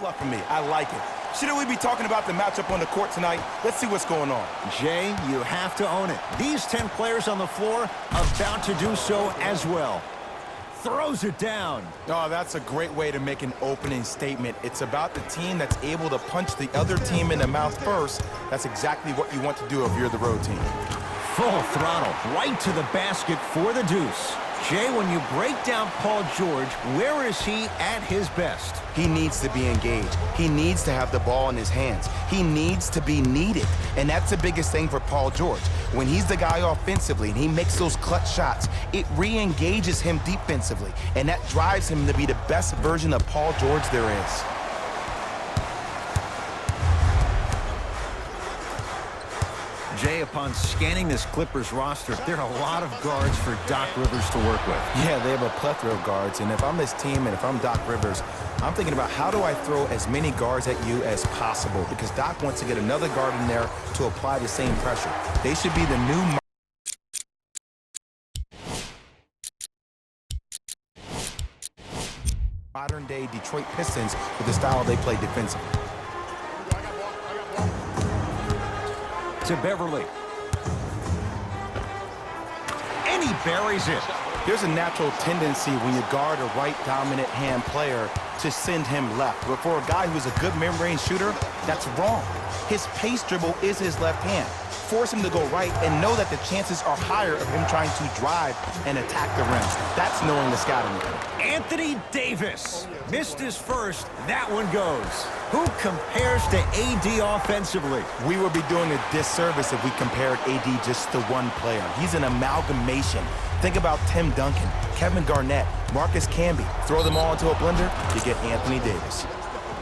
fluff for me. I like it. Shouldn't we be talking about the matchup on the court tonight? Let's see what's going on. Jay, you have to own it. These 10 players on the floor about to do so as well. Throws it down. Oh, that's a great way to make an opening statement. It's about the team that's able to punch the other team in the mouth first. That's exactly what you want to do if you're the road team. Full throttle, right to the basket for the deuce. Jay, when you break down Paul George, where is he at his best? He needs to be engaged. He needs to have the ball in his hands. He needs to be needed. And that's the biggest thing for Paul George. When he's the guy offensively and he makes those clutch shots, it re-engages him defensively. And that drives him to be the best version of Paul George there is. Jay, upon scanning this Clippers roster, there are a lot of guards for Doc Rivers to work with. Yeah, they have a plethora of guards, and if I'm this team and if I'm Doc Rivers, I'm thinking about how do I throw as many guards at you as possible, because Doc wants to get another guard in there to apply the same pressure. They should be the new modern-day Detroit Pistons with the style they play defensively. To Beverly. And he buries it. There's a natural tendency when you guard a right dominant hand player to send him left. But for a guy who's a good mid-range shooter, that's wrong. His pace dribble is his left hand. Force him to go right and know that the chances are higher of him trying to drive and attack the rim. That's knowing the scouting. Anthony Davis missed his first. That one goes. Who compares to AD offensively? We would be doing a disservice if we compared AD just to one player. He's an amalgamation. Think about Tim Duncan, Kevin Garnett, Marcus Camby. Throw them all into a blender, you get Anthony Davis.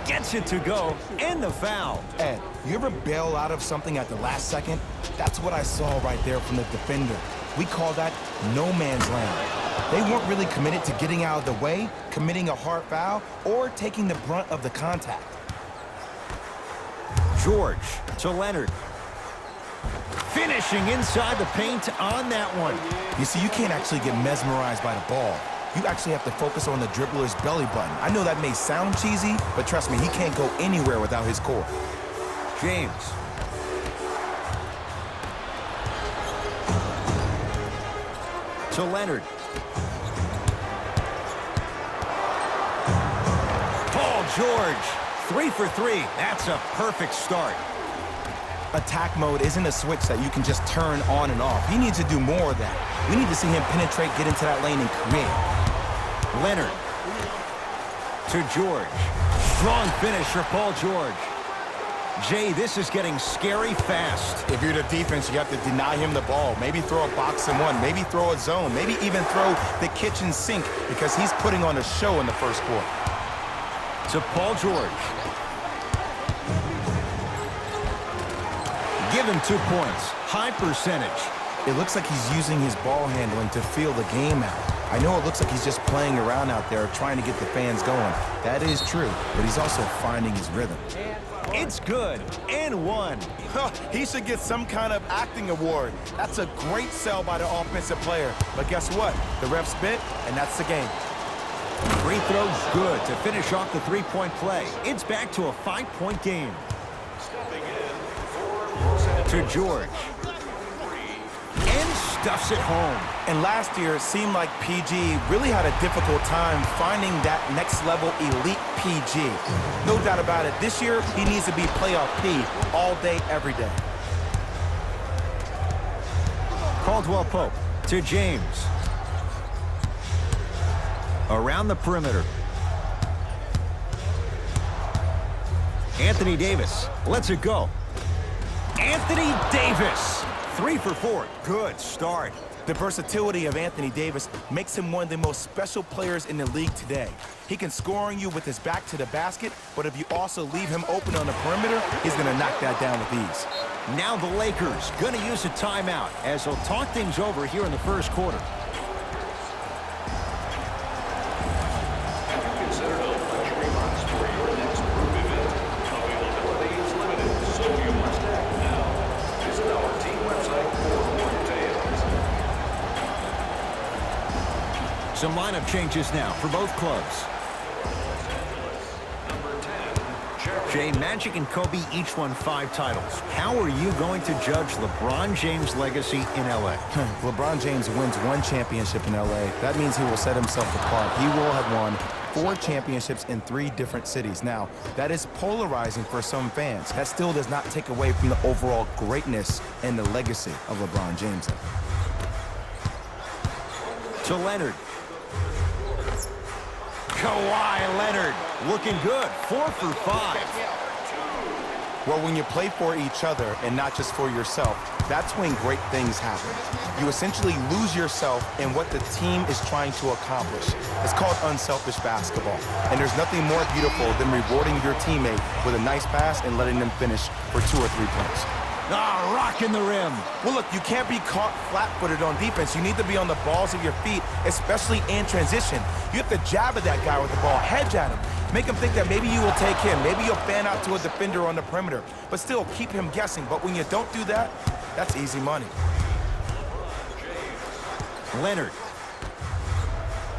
Gets it to go, and the foul. Ed, you ever bail out of something at the last second? That's what I saw right there from the defender. We call that no man's land. They weren't really committed to getting out of the way, committing a hard foul, or taking the brunt of the contact. George to Leonard. Finishing inside the paint on that one. You see, you can't actually get mesmerized by the ball. You actually have to focus on the dribbler's belly button. I know that may sound cheesy, but trust me, he can't go anywhere without his core. James. To Leonard. Paul George. 3 for 3. That's a perfect start. Attack mode isn't a switch that you can just turn on and off. He needs to do more of that. We need to see him penetrate, get into that lane, and create. Leonard. To George. Strong finish for Paul George. Jay, this is getting scary fast. If you're the defense, you have to deny him the ball. Maybe throw a box and one. Maybe throw a zone. Maybe even throw the kitchen sink because he's putting on a show in the first quarter. To Paul George. Give him 2 points. High percentage. It looks like he's using his ball handling to feel the game out. I know it looks like he's just playing around out there trying to get the fans going. That is true, but he's also finding his rhythm. It's good. And one. He should get some kind of acting award. That's a great sell by the offensive player. But guess what? The ref spit, and that's the game. Free throw good to finish off the three-point play. It's back to a 5-point game. To George. And stuffs it home. And last year, it seemed like PG really had a difficult time finding that next level elite PG. No doubt about it. This year, he needs to be playoff P all day, every day. Caldwell Pope to James. Around the perimeter. Anthony Davis lets it go. Anthony Davis. 3 for 4. Good start. The versatility of Anthony Davis makes him one of the most special players in the league today. He can score on you with his back to the basket, but if you also leave him open on the perimeter, he's going to knock that down with ease. Now the Lakers going to use a timeout as they'll talk things over here in the first quarter. Some lineup changes now for both clubs. Number 10, Jay, Magic and Kobe each won 5 titles. How are you going to judge LeBron James' legacy in L.A.? LeBron James wins 1 championship in L.A. That means he will set himself apart. He will have won 4 championships in 3 different cities. Now, that is polarizing for some fans. That still does not take away from the overall greatness and the legacy of LeBron James. To Leonard. Kawhi Leonard looking good, 4 for 5. Well, when you play for each other and not just for yourself, that's when great things happen. You essentially lose yourself in what the team is trying to accomplish. It's called unselfish basketball. And there's nothing more beautiful than rewarding your teammate with a nice pass and letting them finish for 2 or 3 points. Ah, rocking the rim. Well, look, you can't be caught flat-footed on defense. You need to be on the balls of your feet, especially in transition. You have to jab at that guy with the ball, hedge at him. Make him think that maybe you will take him. Maybe you'll fan out to a defender on the perimeter. But still, keep him guessing. But when you don't do that, that's easy money. Leonard.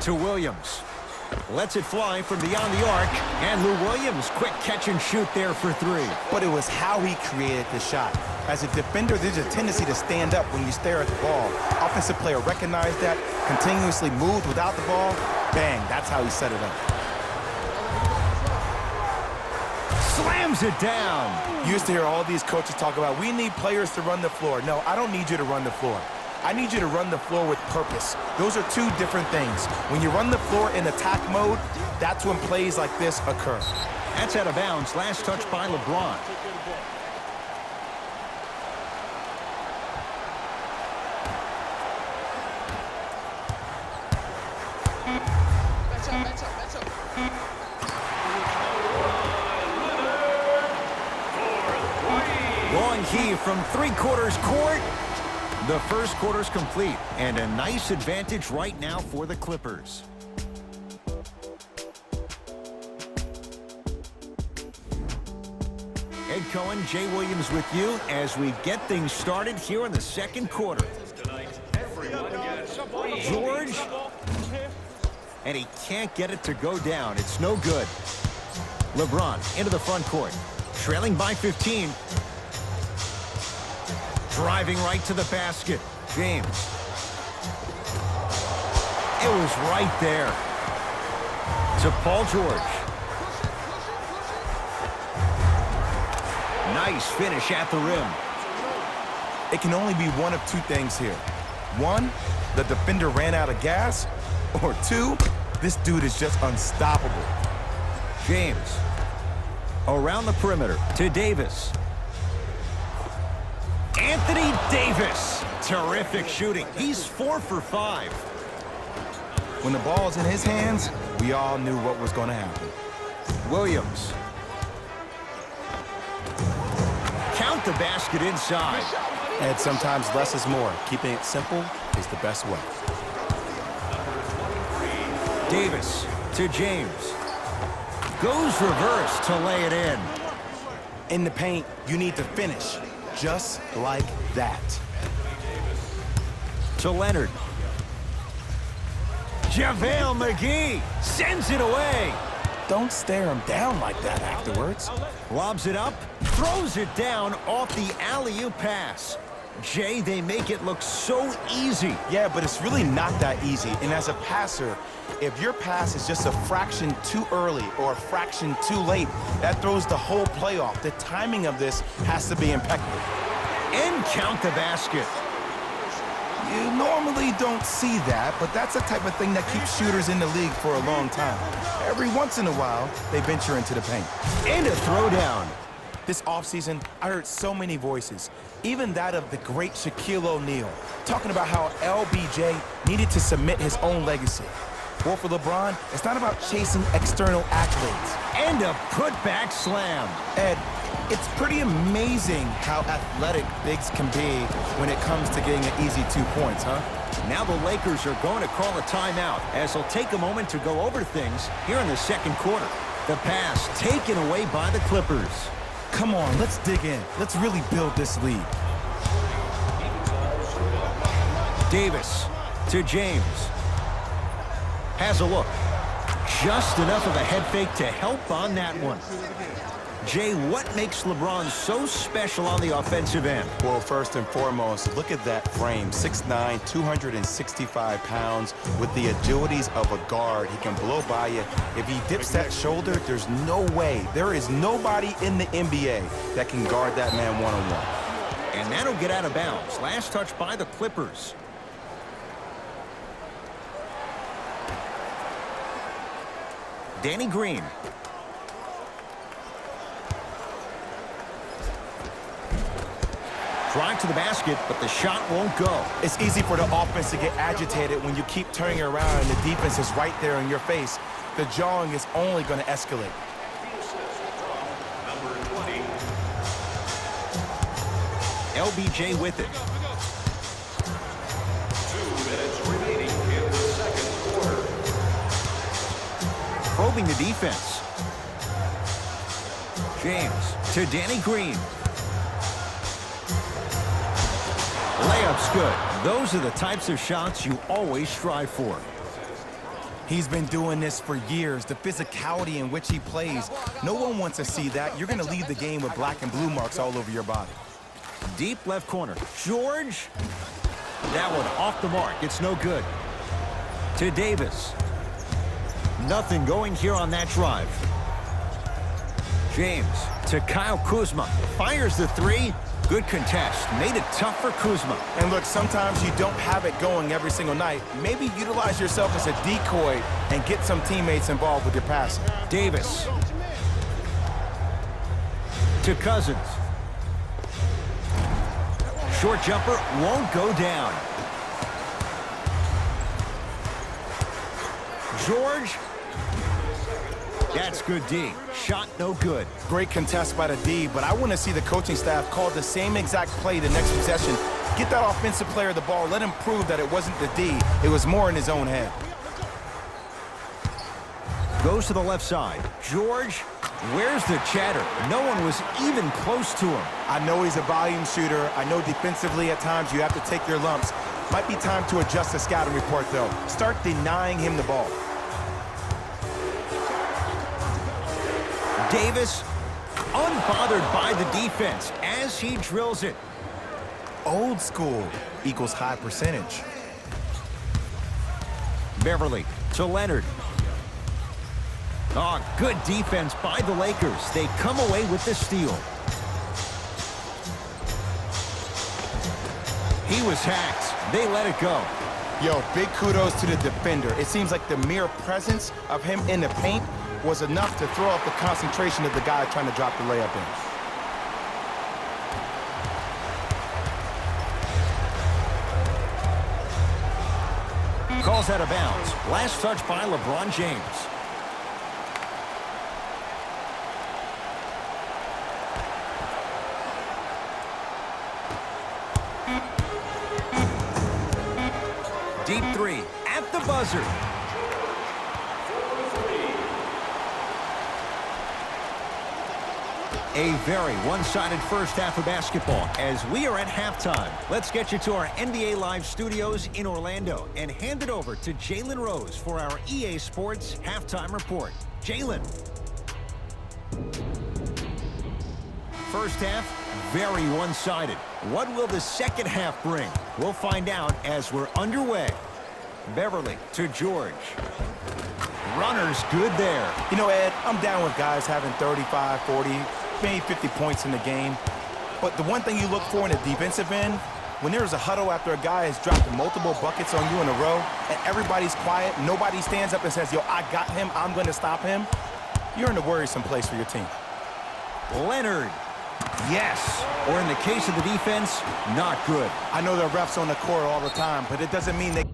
To Williams. Lets it fly from beyond the arc. And Lou Williams, quick catch and shoot there for 3. But it was how he created the shot. As a defender, there's a tendency to stand up when you stare at the ball. Offensive player recognized that, continuously moved without the ball. Bang, that's how he set it up. Slams it down. You used to hear all these coaches talk about, we need players to run the floor. No, I don't need you to run the floor. I need you to run the floor with purpose. Those are 2 different things. When you run the floor in attack mode, that's when plays like this occur. That's out of bounds. Last touch by LeBron. Long key from 3/4 court. The first quarter's complete, and a nice advantage right now for the Clippers. Ed Cohen, Jay Williams with you as we get things started here in the second quarter. George, and he can't get it to go down. It's no good. LeBron into the front court, trailing by 15. Driving right to the basket. James. It was right there. To Paul George. Nice finish at the rim. It can only be one of 2 things here. 1, the defender ran out of gas. Or 2, this dude is just unstoppable. James. Around the perimeter to Davis. Anthony Davis. Terrific shooting. He's 4 for 5. When the ball's in his hands, we all knew what was going to happen. Williams. Count the basket inside. And sometimes less is more. Keeping it simple is the best way. Davis to James. Goes reverse to lay it in. In the paint, you need to finish. Just like that. To Leonard. JaVale McGee sends it away. Don't stare him down like that afterwards. Lobs it up, throws it down off the alley-oop pass. Jay, they make it look so easy. Yeah, but it's really not that easy. And as a passer, if your pass is just a fraction too early or a fraction too late, that throws the whole play off. The timing of this has to be impeccable. And count the basket. You normally don't see that, but that's the type of thing that keeps shooters in the league for a long time. Every once in a while, they venture into the paint. And a throwdown. This offseason, I heard so many voices, even that of the great Shaquille O'Neal, talking about how LBJ needed to submit his own legacy. Well, for LeBron, it's not about chasing external accolades. And a putback slam. Ed, it's pretty amazing how athletic bigs can be when it comes to getting an easy 2 points, huh? Now the Lakers are going to call a timeout as they'll take a moment to go over things here in the second quarter. The pass taken away by the Clippers. Come on, let's dig in. Let's really build this lead. Davis to James. Has a look. Just enough of a head fake to help on that one. Jay, what makes LeBron so special on the offensive end? Well, first and foremost, look at that frame. 6'9", 265 pounds with the agilities of a guard. He can blow by you. If he dips that shoulder, there's no way. There is nobody in the NBA that can guard that man one-on-one. And that'll get out of bounds. Last touch by the Clippers. Danny Green. Drive to the basket, but the shot won't go. It's easy for the offense to get agitated when you keep turning around and the defense is right there in your face. The jawing is only going to escalate. LBJ with it. 2 minutes remaining in the second quarter. Probing the defense. James to Danny Green. Layup's good. Those are the types of shots you always strive for. He's been doing this for years. The physicality in which he plays, no one wants to see that. You're going to leave the game with black and blue marks all over your body. Deep left corner. George. That one off the mark. It's no good. To Davis. Nothing going here on that drive. James to Kyle Kuzma. Fires the three. Good contest. Made it tough for Kuzma. And look, sometimes you don't have it going every single night. Maybe utilize yourself as a decoy and get some teammates involved with your passing. Davis. To Cousins. Short jumper won't go down. George. That's good D. Shot no good. Great contest by the D, but I want to see the coaching staff call the same exact play the next possession. Get that offensive player the ball. Let him prove that it wasn't the D. It was more in his own head. Goes to the left side. George. Where's the chatter? No one was even close to him. I know he's a volume shooter. I know defensively at times you have to take your lumps. Might be time to adjust the scouting report, though. Start denying him the ball. Davis, unbothered by the defense as he drills it. Old school equals high percentage. Beverly to Leonard. Oh, good defense by the Lakers. They come away with the steal. He was hacked. They let it go. Yo, big kudos to the defender. It seems like the mere presence of him in the paint was enough to throw off the concentration of the guy trying to drop the layup in. Calls out of bounds. Last touch by LeBron James. Deep three at the buzzer. A very one-sided first half of basketball as we are at halftime. Let's get you to our NBA Live studios in Orlando and hand it over to Jalen Rose for our EA Sports halftime report. Jalen. First half, very one-sided. What will the second half bring? We'll find out as we're underway. Beverly to George. Runner's good there. You know, Ed, I'm down with guys having 35, 40, maybe 50 points in the game. But the one thing you look for in a defensive end, when there's a huddle after a guy has dropped multiple buckets on you in a row and everybody's quiet, nobody stands up and says, yo, I got him, I'm going to stop him, you're in a worrisome place for your team. Leonard. Yes. Or in the case of the defense, not good. I know there are refs on the court all the time, but it doesn't mean they